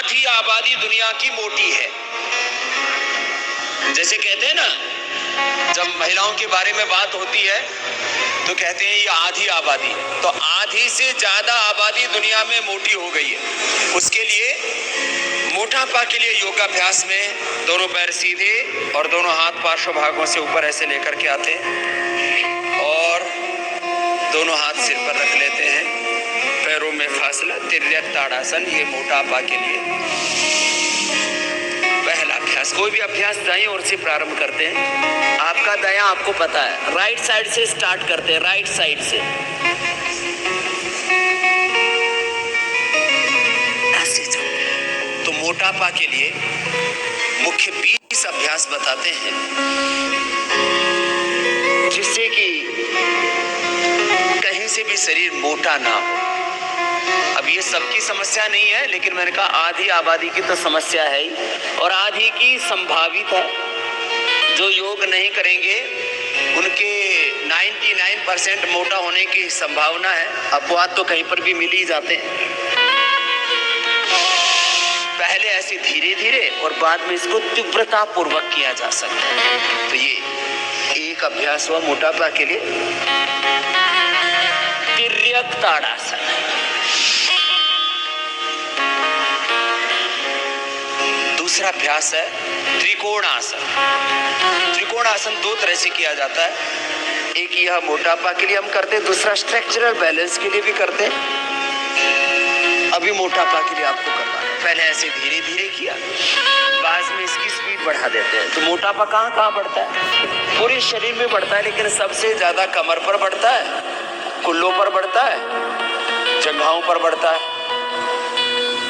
आधी आबादी दुनिया की मोटी है। जैसे कहते हैं ना, जब महिलाओं के बारे में बात होती है तो कहते हैं ये आधी आबादी है। तो आधी से ज्यादा आबादी दुनिया में मोटी हो गई है। उसके लिए मोटापा के लिए योगाभ्यास में दोनों पैर सीधे और दोनों हाथ पार्श्व भागों से ऊपर ऐसे लेकर के आते हैं और दोनों हाथ सिर पर रख लेते हैं, पैरों में फासला, तिर्यक ताड़ासन। ये मोटापा के लिए पहला अभ्यास। कोई भी अभ्यास दाईं ओर से प्रारंभ करते हैं। आपका दायां आपको पता है, राइट साइड से स्टार्ट करते हैं, राइट साइड से ऐसे चलते हैं। तो मोटापा के लिए मुख्य 20 अभ्यास बताते हैं जिससे कि कहीं से भी शरीर मोटा ना हो। अब ये सबकी समस्या नहीं है, लेकिन मैंने कहा आधी आबादी की तो समस्या है ही, और आधी की संभावित है। जो योग नहीं करेंगे उनके 99% मोटा होने की संभावना है। अपवाद तो कहीं पर भी मिल ही जाते हैं। पहले ऐसे धीरे धीरे और बाद में इसको तीव्रता पूर्वक किया जा सकता है। तो ये एक अभ्यास हुआ मोटापा के लिए, तिर्यक ताड़ासन। दूसरा अभ्यास है त्रिकोणासन। त्रिकोणासन 2 तरह से किया जाता है। एक यह मोटापा के लिए हम करते हैं, दूसरा स्ट्रक्चरल बैलेंस के लिए भी करते हैं। अभी मोटापा के लिए आपको करना है। पहले ऐसे धीरे धीरे किया, बाद में इसकी स्पीड बढ़ा देते हैं। तो मोटापा कहाँ कहाँ बढ़ता है? पूरे शरीर में बढ़ता है, लेकिन सबसे ज्यादा कमर पर बढ़ता है, कुल्लों पर बढ़ता है, जंघाओं पर बढ़ता है।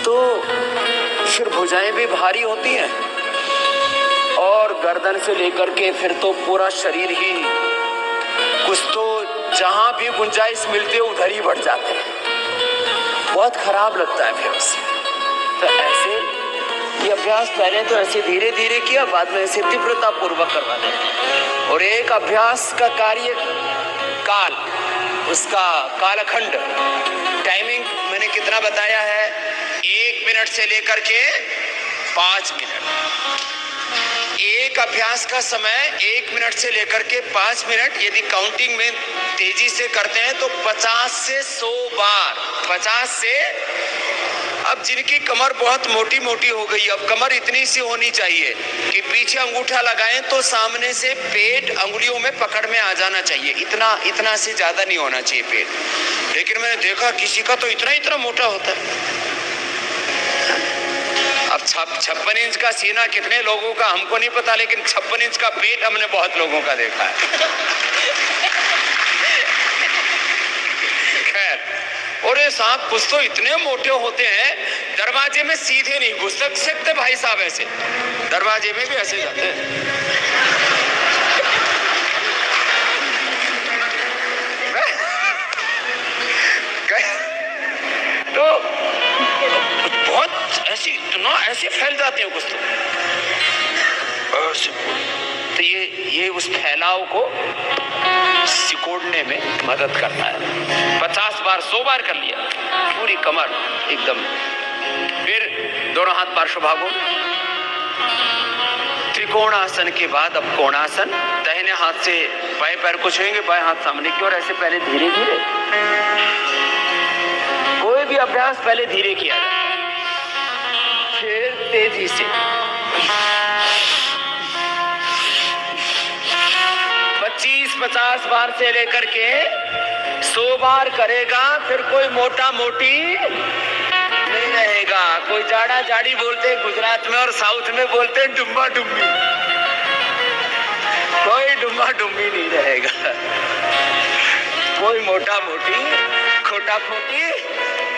तो फिर भुजाएं भी भारी होती हैं और गर्दन से लेकर के फिर तो पूरा शरीर ही, कुछ तो जहां भी गुंजाइश मिलती है उधर ही बढ़ जाते हैं। बहुत खराब लगता है फिर उससे। तो ऐसे ये अभ्यास पहले तो ऐसे धीरे धीरे किया, बाद में ऐसे तीव्रता पूर्वक करवा दें। और एक अभ्यास का कार्य काल, उसका कालखंड, टाइमिंग मैंने कितना बताया है? 1 मिनट से लेकर के 5 मिनट। एक अभ्यास का समय 1 मिनट से लेकर के 5 मिनट। यदि काउंटिंग में तेजी से करते हैं तो 50 से 100 बार। 50 से, अब जिनकी कमर बहुत मोटी मोटी हो गई, अब कमर इतनी सी होनी चाहिए कि पीछे अंगूठा लगाएं तो सामने से पेट अंगुलियों में पकड़ में आ जाना चाहिए। इतना से ज्यादा नहीं होना चाहिए पेट। लेकिन मैंने देखा किसी का तो इतना मोटा होता है। अब 56 इंच का सीना कितने लोगों का हमको नहीं पता, लेकिन 56 इंच का पेट हमने बहुत लोगों का देखा है। खैर, और ये सांप कुछ तो इतने मोटे होते हैं, दरवाजे में सीधे नहीं घुस सकते भाई साहब, ऐसे दरवाजे में भी ऐसे जाते हैं। तो बहुत ऐसे इतना ऐसे फैल जाते हैं कुछ तो ये उस फैलाव को सिकोड़ने में मदद करता है। 50 बार 100 बार कर लिया, पूरी कमर एकदम। फिर दोनों हाथ पार्श्व भागों। त्रिकोणासन के बाद अब कोणासन। दाहिने हाथ से बाएं पैर को छुएंगे, बाएं हाथ सामने की ओर, ऐसे पहले धीरे धीरे। कोई भी अभ्यास पहले धीरे किया जाए, फिर तेजी से। 25-50 बार से लेकर के 100 बार करेगा, फिर कोई मोटा मोटी नहीं रहेगा। कोई जाड़ा जाड़ी बोलते हैं गुजरात में, और साउथ में बोलते हैं डुम्बा डुम्बी। कोई डुम्बा डुम्बी नहीं रहेगा, कोई मोटा मोटी खोटा खोटी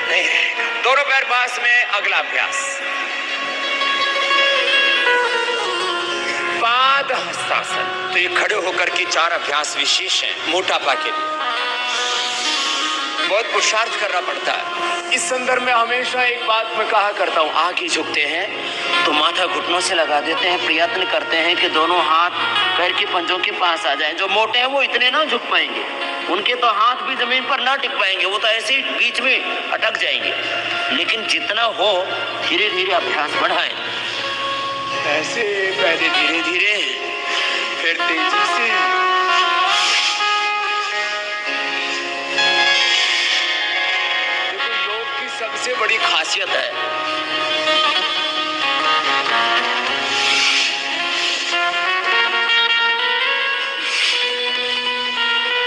नहीं रहेगा। दोनों पैर पास में। अगला अभ्यास पाद हस्तासन। तो ये खड़े होकर के 4 अभ्यास विशेष हैं मोटापा के लिए। बहुत पुरुषार्थ करना पड़ता है। इस संदर्भ में हमेशा एक बात मैं कहा करता हूँ, आगे झुकते हैं तो माथा घुटनों से लगा देते हैं, प्रयत्न करते हैं कि दोनों हाथ पैर के पंजों के पास आ जाएं। जो मोटे हैं वो इतने ना झुक पाएंगे, उनके तो हाथ भी जमीन पर ना टिक पाएंगे, वो तो ऐसे ही बीच में अटक जाएंगे। लेकिन जितना हो धीरे धीरे अभ्यास बढ़ाएं, ऐसे पहले धीरे धीरे फिर तेजी से। देखो योग की सबसे बड़ी खासियत है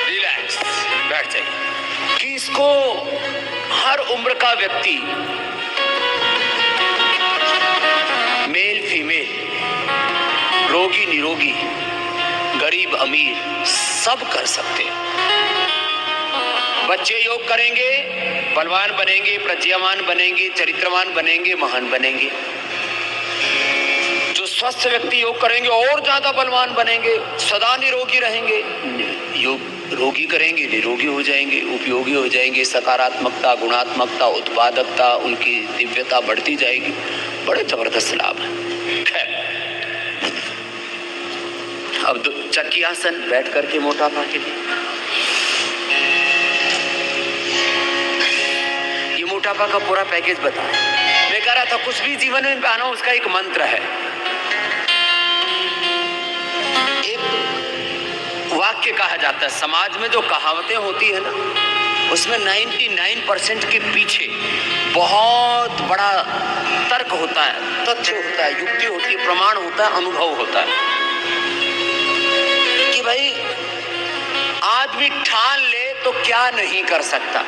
रिलैक्स, बैठ जाइए, कि इसको हर उम्र का व्यक्ति, मेल फीमेल, रोगी निरोगी, गरीब अमीर, सब कर सकते हैं। बच्चे योग करेंगे, बलवान बनेंगे, प्रज्ञावान बनेंगे, चरित्रवान बनेंगे, महान बनेंगे। जो स्वस्थ व्यक्ति योग करेंगे और ज्यादा बलवान बनेंगे, सदा निरोगी रहेंगे। योग रोगी करेंगे, निरोगी हो जाएंगे, उपयोगी हो जाएंगे, सकारात्मकता, गुणात्मकता, उत्पादकता, उनकी दिव्यता बढ़ती जाएगी। बड़े जबरदस्त लाभ है। खैर, अब चक्की आसन बैठ करके मोटापा के लिए, ये मोटापा का पूरा पैकेज बताएं। मैं कह रहा था कुछ भी जीवन में पाना उसका एक मंत्र है। एक वाक्य कहा जाता है, समाज में जो कहावतें होती है ना, उसमें 99% के पीछे बहुत बड़ा तर्क होता है, तथ्य होता है, युक्ति होती है, प्रमाण होता है, अनुभव होता है। कि भाई आदमी ठान ले तो क्या नहीं कर सकता।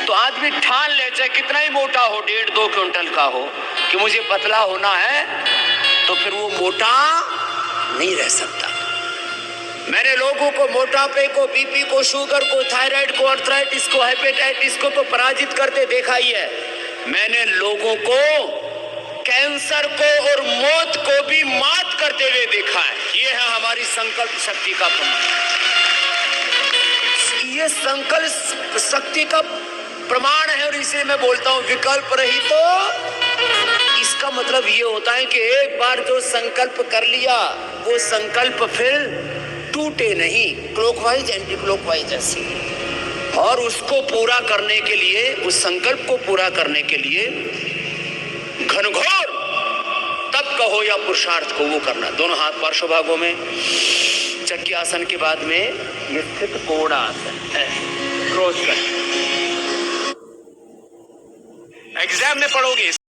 तो आदमी ठान ले, चाहे कितना ही मोटा हो, 1.5-2 क्विंटल का हो, कि मुझे पतला होना है, तो फिर वो मोटा नहीं रह सकता। मैंने लोगों को मोटापे को, बीपी को, शुगर को, थायराइड को, आर्थराइटिस को, हेपेटाइटिस को तो पराजित करते देखा ही है। मैंने लोगों को कैंसर को और मौत को भी मात करते हुए देखा है। ये है हमारी संकल्प शक्ति का प्रमाण। ये संकल्प शक्ति का प्रमाण है, और इसे मैं बोलता हूं विकल्प रही। तो इसका मतलब ये होता है कि एक बार जो संकल्प कर लिया, वो संकल्प फिर टूटे नहीं, क्लॉकवाइज एंटी क्लॉकवाइज ऐसे। और उसको पूरा करने के लिए, उस संकल्प को पूरा करने के लिए घनघोर तप कहो या पुरुषार्थ को वो करना। दोनों हाथ पार्श्व भागों में, चक्की आसन के बाद में ये स्थित कोण आसन है, क्रॉस कर। एग्जाम में पढ़ोगे